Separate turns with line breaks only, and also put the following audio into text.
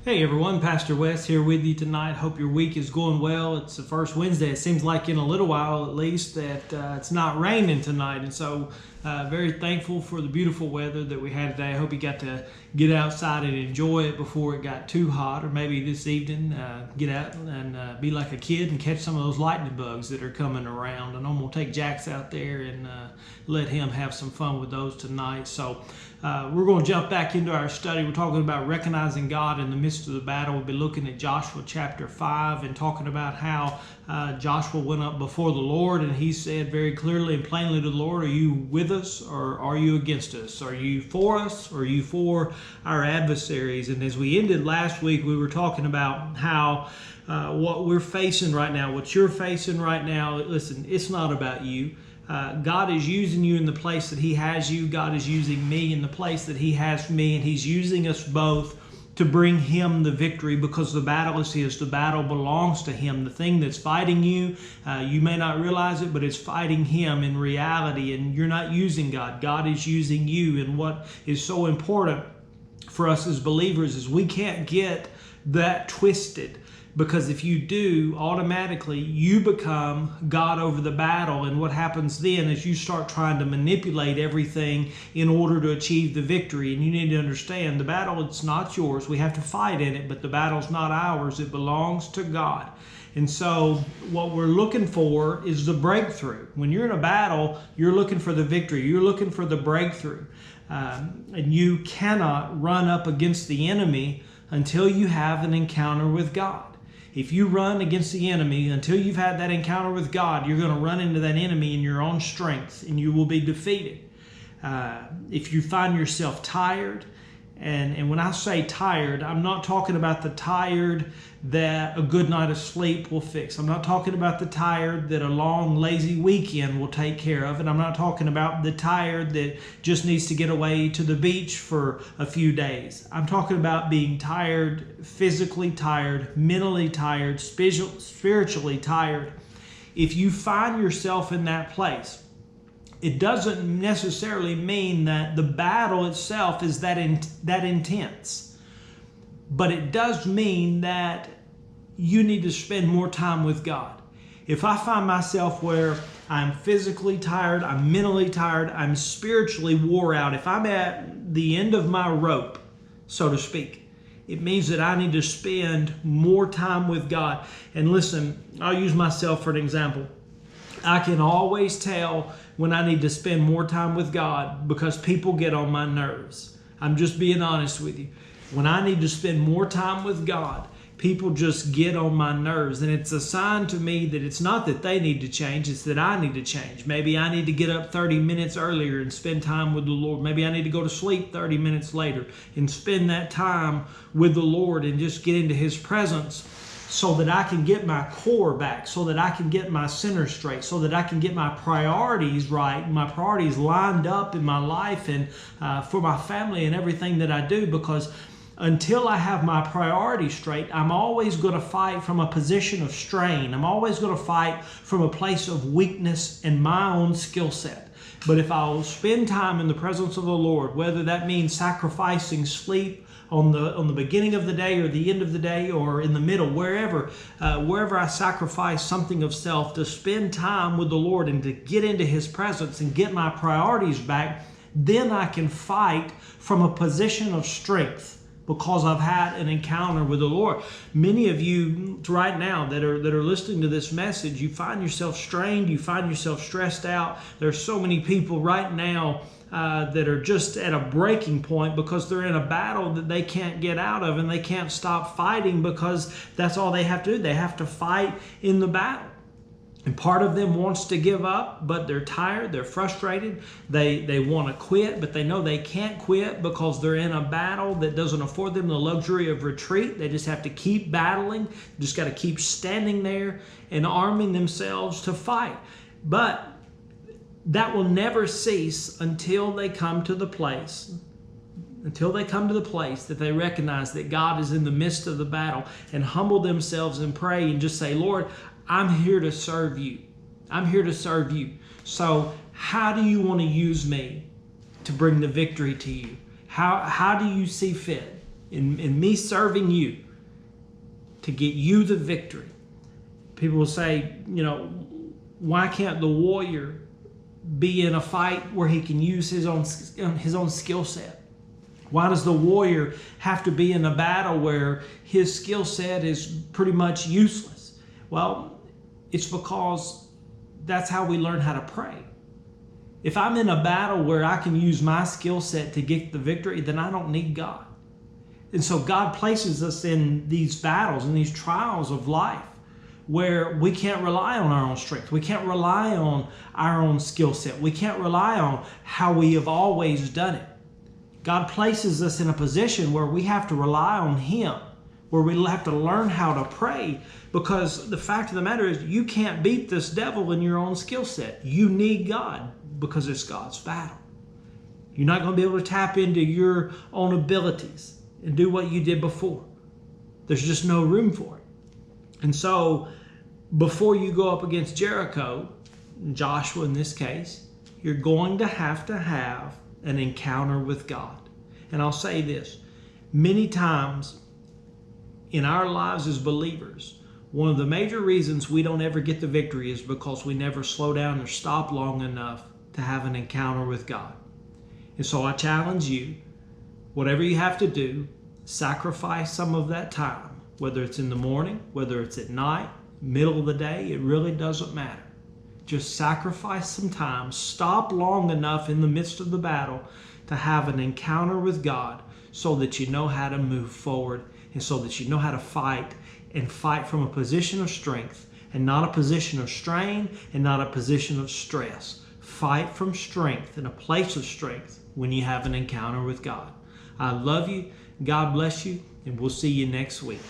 Hey everyone, Pastor Wes here with you tonight. Hope your week is going well. It's the first Wednesday. It seems like in a little while at least that it's not raining tonight. And so very thankful for the beautiful weather that we had today. I hope you got to get outside and enjoy it before it got too hot, or maybe this evening get out and be like a kid and catch some of those lightning bugs that are coming around. And I'm going to take Jax out there and let him have some fun with those tonight. So we're going to jump back into our study. We're talking about recognizing God in the midst of the battle. We'll be looking at Joshua chapter 5 and talking about how Joshua went up before the Lord, and he said very clearly and plainly to the Lord, are you with us or are you against us? Are you for us or are you for our adversaries? And as we ended last week, we were talking about how what we're facing right now, what you're facing right now, listen, it's not about you. God is using you in the place that He has you. God is using me in the place that He has me, and He's using us both to bring Him the victory, because the battle is His. The battle belongs to Him. The thing that's fighting you, you may not realize it, but it's fighting Him in reality, and you're not using God. God is using you. And what is so important for us as believers is we can't get that twisted. Because if you do, automatically you become God over the battle. And what happens then is you start trying to manipulate everything in order to achieve the victory. And you need to understand the battle, it's not yours. We have to fight in it, but the battle's not ours. It belongs to God. And so what we're looking for is the breakthrough. When you're in a battle, you're looking for the victory. You're looking for the breakthrough. And you cannot run up against the enemy until you have an encounter with God. If you run against the enemy until you've had that encounter with God, you're going to run into that enemy in your own strength and you will be defeated. If you find yourself tired, and when I say tired, I'm not talking about the tired that a good night of sleep will fix. I'm not talking about the tired that a long, lazy weekend will take care of. And I'm not talking about the tired that just needs to get away to the beach for a few days. I'm talking about being tired, physically tired, mentally tired, spiritually tired. If you find yourself in that place, it doesn't necessarily mean that the battle itself is that intense. But it does mean that you need to spend more time with God. If I find myself where I'm physically tired, I'm mentally tired, I'm spiritually wore out, if I'm at the end of my rope, so to speak, it means that I need to spend more time with God. And listen, I'll use myself for an example. I can always tell when I need to spend more time with God because people get on my nerves. I'm just being honest with you. When I need to spend more time with God, people just get on my nerves. And it's a sign to me that it's not that they need to change, it's that I need to change. Maybe I need to get up 30 minutes earlier and spend time with the Lord. Maybe I need to go to sleep 30 minutes later and spend that time with the Lord and just get into His presence, so that I can get my core back, so that I can get my center straight, so that I can get my priorities right, my priorities lined up in my life and for my family and everything that I do. Because until I have my priorities straight, I'm always going to fight from a position of strain. I'm always going to fight from a place of weakness and my own skill set. But if I'll spend time in the presence of the Lord, whether that means sacrificing sleep on the beginning of the day or the end of the day or in the middle, wherever I sacrifice something of self to spend time with the Lord and to get into His presence and get my priorities back, then I can fight from a position of strength because I've had an encounter with the Lord. Many of you right now that are listening to this message, you find yourself strained, you find yourself stressed out. There's so many people right now that are just at a breaking point because they're in a battle that they can't get out of, and they can't stop fighting because that's all they have to do. They have to fight in the battle. And part of them wants to give up, but they're tired, they're frustrated, they want to quit, but they know they can't quit because they're in a battle that doesn't afford them the luxury of retreat. They just have to keep battling, just got to keep standing there and arming themselves to fight. But that will never cease until they come to the place that they recognize that God is in the midst of the battle and humble themselves and pray and just say, Lord, I'm here to serve you. I'm here to serve you. So how do you want to use me to bring the victory to you? How do you see fit? in me serving you to get you the victory. People will say, why can't the warrior be in a fight where he can use his own skill set? Why does the warrior have to be in a battle where his skill set is pretty much useless? Well, it's because that's how we learn how to pray. If I'm in a battle where I can use my skill set to get the victory, then I don't need God. And so God places us in these battles and these trials of life where we can't rely on our own strength. We can't rely on our own skill set. We can't rely on how we have always done it. God places us in a position where we have to rely on Him, where we have to learn how to pray, because the fact of the matter is you can't beat this devil in your own skill set. You need God because it's God's battle. You're not going to be able to tap into your own abilities and do what you did before. There's just no room for it. And so before you go up against Jericho, Joshua in this case, you're going to have an encounter with God. And I'll say this, many times in our lives as believers, one of the major reasons we don't ever get the victory is because we never slow down or stop long enough to have an encounter with God. And so I challenge you, whatever you have to do, sacrifice some of that time, whether it's in the morning, whether it's at night, middle of the day, it really doesn't matter. Just sacrifice some time, stop long enough in the midst of the battle to have an encounter with God so that you know how to move forward and so that you know how to fight and fight from a position of strength and not a position of strain and not a position of stress. Fight from strength in a place of strength when you have an encounter with God. I love you. God bless you, and we'll see you next week.